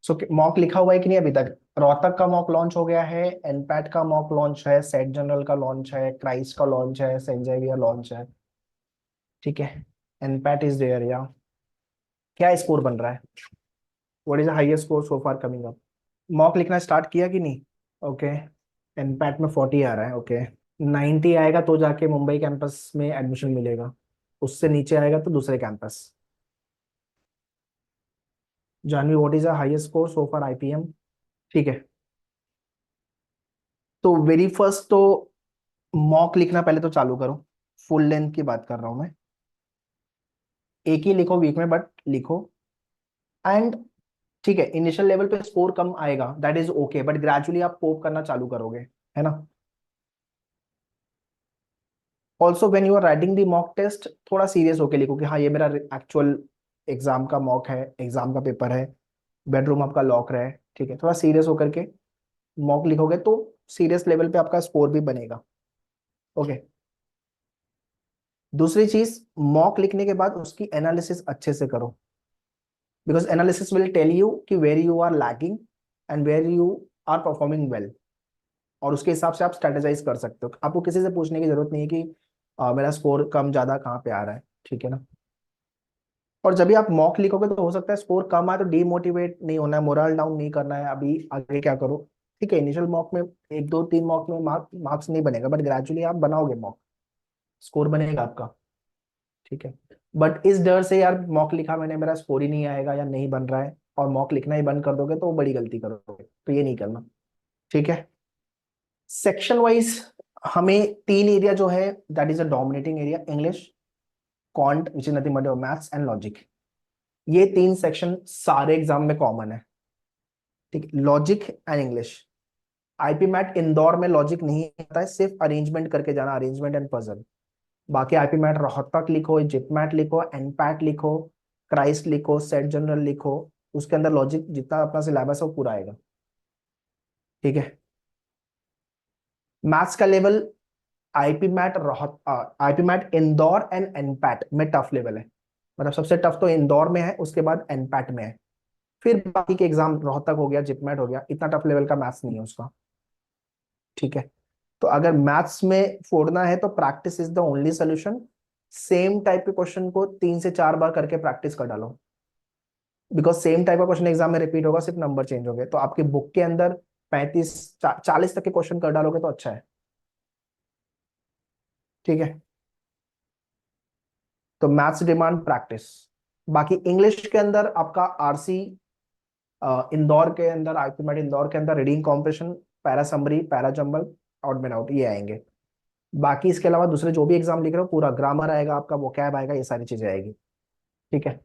सो mock लिखा हुआ है कि नहीं अभी तक? रोहतक का मॉक लॉन्च हो गया है, एनपैट का मॉक लॉन्च है, सेट जनरल का लॉन्च है, क्राइस्ट का लॉन्च है, सेंट जेवियर लॉन्च है। ठीक है, एनपैट इज देयर या? क्या स्कोर बन रहा है? What is the highest score so far coming up? Mock लिखना स्टार्ट किया कि नहीं? ओके, एनपैट में 40 आ रहा है। ओके, 90 आएगा तो जाके मुंबई कैंपस में एडमिशन मिलेगा, उससे नीचे आएगा तो दूसरे campus. Janvi, what is the highest score so far IPM? ठीक है, तो वेरी फर्स्ट तो मॉक लिखना पहले तो चालू करो। फुल लेंथ की बात कर रहा हूं मैं। एक ही लिखो वीक में, बट लिखो। एंड ठीक है, इनिशियल लेवल पे स्कोर कम आएगा, that is okay, but gradually आप कोप करना चालू करोगे, है ना? Also when you are writing the mock test, थोड़ा सीरियस होके लिखो कि हाँ ये मेरा एक्चुअल एग्जाम का मॉक है, एग्जाम का पेपर है, बेडरूम आपका लॉक रहा है। ठीक है, थोड़ा सीरियस होकर के मॉक लिखोगे तो सीरियस लेवल पे आपका स्कोर भी बनेगा। ओके, दूसरी चीज, मॉक लिखने के बाद उसकी एनालिसिस अच्छे से करो, because analysis will tell you कि where you are lagging and where you are performing well, और उसके हिसाब से आप स्ट्रेटेजाइज कर सकते हो। आपको किसी से पूछने की जरूरत नहीं है कि मेरा स्कोर कम ज्यादा कहाँ पे आ रहा है। ठीक है ना? और जब भी आप मॉक लिखोगे तो हो सकता है स्कोर कम आए, तो डीमोटिवेट नहीं होना है, मोरल डाउन नहीं करना है, अभी आगे क्या करो। ठीक है, इनिशियल मॉक में एक दो तीन मॉक में मार्क्स नहीं बनेगा, बट ग्रेजुअली आप बनाओगे मॉक, स्कोर बनेगा आपका। ठीक है, बट इस डर से यार मॉक लिखा मैंने, मेरा स्कोर ही नहीं आएगा या नहीं बन रहा है, और मॉक लिखना ही बंद कर दोगे तो वो बड़ी गलती करोगे, तो ये नहीं करना। ठीक है, सेक्शन वाइज हमें तीन एरिया जो है, that is a dominating area, English, quant which is nothing but maths and logic. ये तीन सेक्शन सारे एग्जाम में कॉमन है। ठीक, logic and English. IP mat Indore में लॉजिक नहीं आता है, सिर्फ अरेंजमेंट करके जाना, अरेंजमेंट एंड पजल। बाकी आईपी मैट रोहतक लिखो, जिप मैट लिखो, एनपैट लिखो, क्राइस्ट लिखो, सेट जनरल लिखो, उसके अंदर लॉजिक जितना अपना सिलेबस है वो पूरा आएगा। ठीक है, मैथ्स का level, IPMAT Rohtak IP mat Indore and NPAT में टफ लेवल है, मतलब सबसे टफ तो इंदौर में है, उसके बाद एनपैट में है, फिर बाकी के एग्जाम रोहतक हो गया, जिपमेट हो गया, इतना टफ लेवल का मैथ्स नहीं है उसका। ठीक है, तो अगर मैथ्स में फोड़ना है तो practice is the only solution. Same type के क्वेश्चन को 3 से 4 बार करके प्रैक्टिस कर डालो, बिकॉज सेम टाइप का क्वेश्चन एग्जाम में रिपीट होगा, सिर्फ नंबर चेंज होंगे, तो आपके बुक के अंदर 35 40 तक के क्वेश्चन कर डालोगे तो अच्छा है। ठीक है, तो मैथ्स डिमांड प्रैक्टिस। बाकी इंग्लिश के अंदर आपका आरसी, इंदौर के अंदर आईपीमेट इंदौर के अंदर reading comprehension, para summary, para jumble, out man out, ये आएंगे। बाकी इसके अलावा दूसरे जो भी एग्जाम लिख रहे हो, पूरा ग्रामर आएगा आपका, वोकैब आएगा, ये सारी चीजें आएगी। ठीक है,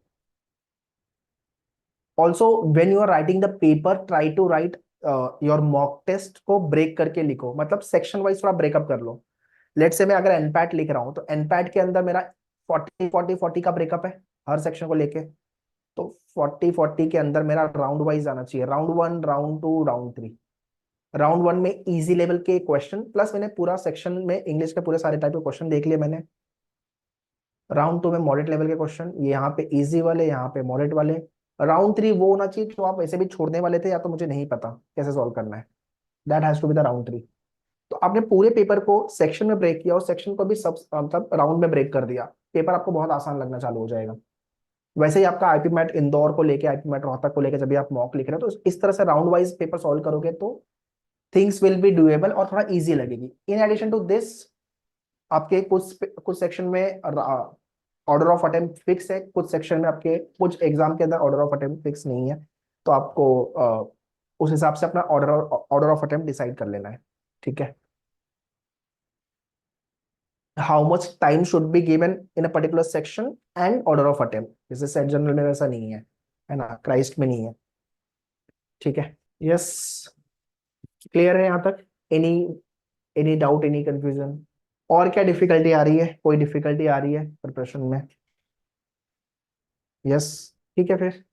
also when you are writing the paper, try to write your mock test को ब्रेक करके लिखो, मतलब सेक्शन वाइज थोड़ा ब्रेकअप कर लो। लेट से मैं अगर एनपैट लिख रहा हूँ तो एनपैट के अंदर मेरा 40 40 40 का ब्रेकअप है हर सेक्शन को लेके, तो 40 40 के अंदर मेरा राउंड वाइज आना चाहिए, round one, round to, round three. Round one में इजी लेवल के क्वेश्चन, प्लस मैंने पूरा सेक्शन में इंग्लिश के पूरे सारे टाइप के क्वेश्चन देख लिए मैंने। राउंड टू में मॉडरेट लेवल के क्वेश्चन, ये यहाँ पे इजी वाले, यहाँ पे मॉडरेट वाले। राउंड थ्री वो होना चाहिए जो आप ऐसे भी छोड़ने वाले थे, या तो मुझे नहीं पता कैसे सॉल्व करना है, that has to be the round three. तो आपने पूरे पेपर को सेक्शन में ब्रेक किया और सेक्शन को भी सब मतलब राउंड में ब्रेक कर दिया, पेपर आपको बहुत आसान लगना चालू हो जाएगा। वैसे ही आपका आईपी मैट इंदौर को लेके, आईपी मैट रोहतक को लेके जब भी आप मॉक लिख रहे हो, तो इस तरह से राउंड वाइज पेपर सॉल्व करोगे तो थिंग्स विल बी डूएबल और थोड़ा इजी लगेगी। इन एडिशन टू दिस, आपके कुछ कुछ सेक्शन में ऑर्डर ऑफ अटेम्प्ट फिक्स है, कुछ सेक्शन में आपके कुछ एग्जाम के अंदर ऑर्डर ऑफ अटेम्प्ट फिक्स नहीं है, तो आपको उस हिसाब से अपना ऑर्डर ऑफ अटेम्प्ट डिसाइड कर लेना है। ठीक है, how much time should be given in a particular section and order of attempt, जैसे सेट जनरल में वैसा नहीं है ना, क्राइस्ट में नहीं है। ठीक है, यस, क्लियर है यहाँ तक? Any any doubt, any confusion? और क्या डिफिकल्टी आ रही है? कोई डिफिकल्टी आ रही है प्रिपरेशन में? यस, ठीक है, फिर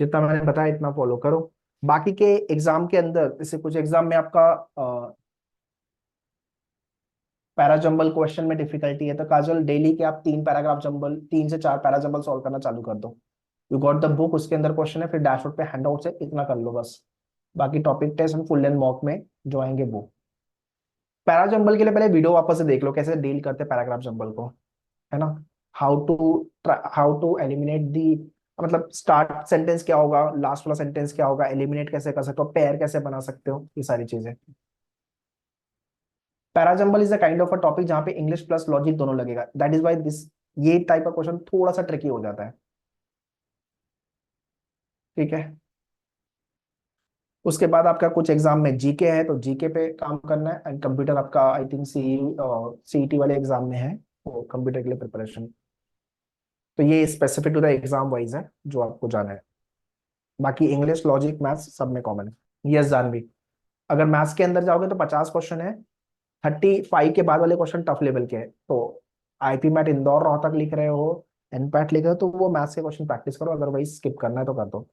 जितना मैंने बताया इतना फॉलो करो। बाकी के एग्जाम के अंदर, जैसे कुछ एग्जाम में आपका पैरा जंबल क्वेश्चन में डिफिकल्टी है, तो काजल डेली के आप 3 पैराग्राफ जंबल, 3 से 4 पैरा जंबल सॉल्व करना चालू कर दो। यू गॉट द बुक, उसके अंदर क्वेश्चन है, फिर डैशबोर्ड पे हैंडआउट से इतना कर लो बस। बाकी टॉपिक टेस्ट हम फुल एंड मॉक में जो आएंगे वो। पैरा जंबल के लिए पहले वीडियो वापस से देख लो कैसे डील करते हैं पैराग्राफ जंबल को, है ना। How to how to eliminate the, मतलब स्टार्ट सेंटेंस क्या होगा, लास्ट वाला सेंटेंस क्या होगा, एलिमिनेट कैसे कर सकते हो, पेयर कैसे बना सकते हो, ये सारी चीजें। Parajumble is a kind of a topic जहाँ पे इंग्लिश प्लस लॉजिक दोनों लगेगा, दैट इज वाई दिस, ये टाइप का क्वेश्चन थोड़ा सा ट्रिकी हो जाता है। ठीक है। उसके बाद आपका कुछ एग्जाम में जीके है, तो जीके पे काम करना है, एंड कंप्यूटर आपका आई थिंक सीईटी वाले एग्जाम में है, वो कंप्यूटर के लिए प्रिपरेशन। तो ये specific to the exam wise है जो आपको जाना है। बाकी इंग्लिश लॉजिक मैथ्स सब में कॉमन है। यस जानवी, अगर मैथ्स के अंदर जाओगे तो 50 क्वेश्चन है, 35 के बाद वाले क्वेश्चन टफ लेवल के हैं। तो आईपी मैट इंदौर रोहतक लिख रहे हो, एनपैट लिख रहे हो, तो वो मैथ्स के क्वेश्चन प्रैक्टिस करो, अदरवाइज स्किप करना है तो कर दो।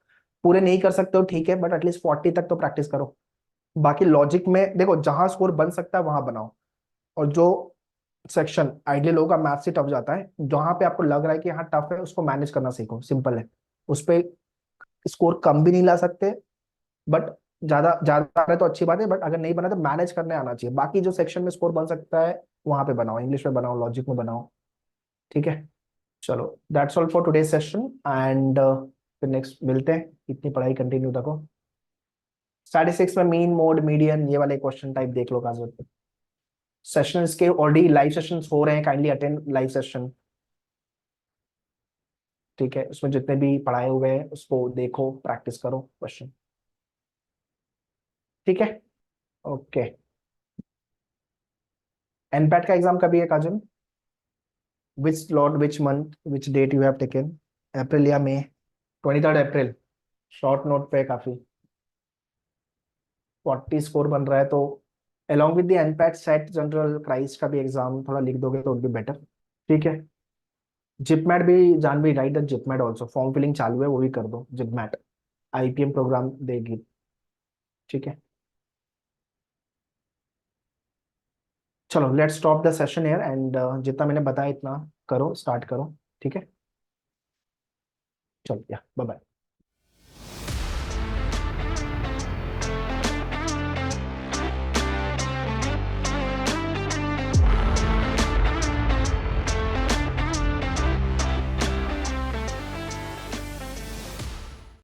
पूरे नहीं कर सकते हो ठीक है, बट एटलीस्ट 40 तक तो प्रैक्टिस करो। बाकी लॉजिक में देखो जहां स्कोर बन सकता है वहां बनाओ, और जो सेक्शन आइडियल होगा मैथ्स से टफ जाता है, जहां पे आपको लग रहा है कि हाँ टफ है उसको मैनेज करना सीखो, सिंपल है। उस पे स्कोर कम भी नहीं ला सकते, बट ज्यादा ज्यादा आ रहा है तो अच्छी बात है, बट अगर नहीं बना तो मैनेज करने आना चाहिए। बाकी जो सेक्शन में स्कोर बन सकता है वहां पे बनाओ, इंग्लिश में बनाओ, लॉजिक में बनाओ। ठीक है। चलो that's all for today session, and फिर नेक्स्ट मिलते हैं, इतनी पढ़ाई कंटिन्यू रखो। 6.5 में मीन मोड मीडियन ये वाले क्वेश्चन टाइप देख लो काजल। सेशंस के ऑलरेडी लाइव सेशंस हो रहे हैं, काइंडली अटेंड लाइव सेशन। ठीक है, उसमें जितने भी पढ़ाए हुए हैं उसको देखो, प्रैक्टिस करो क्वेश्चन। ठीक है। ओके। एनपैट का एग्जाम कभी है Kajal? Which slot, which month, which date you have taken? April या मई? 23 अप्रैल। शॉर्ट नोट पे काफी। 40 स्कोर बन रहा है तो along with the NPAT set general Christ का भी एग्जाम थोड़ा लिख दोगे तो भी बेटर। ठीक है। जिपमैट भी जान भी, right the JIPMAT also, form filling चालू है वो भी कर दो, जिपमैट आईपीएम प्रोग्राम देगी। ठीक है। चलो let's stop the session here, and जितना मैंने बताया इतना करो, स्टार्ट करो। ठीक है। चलो या बाय बाय।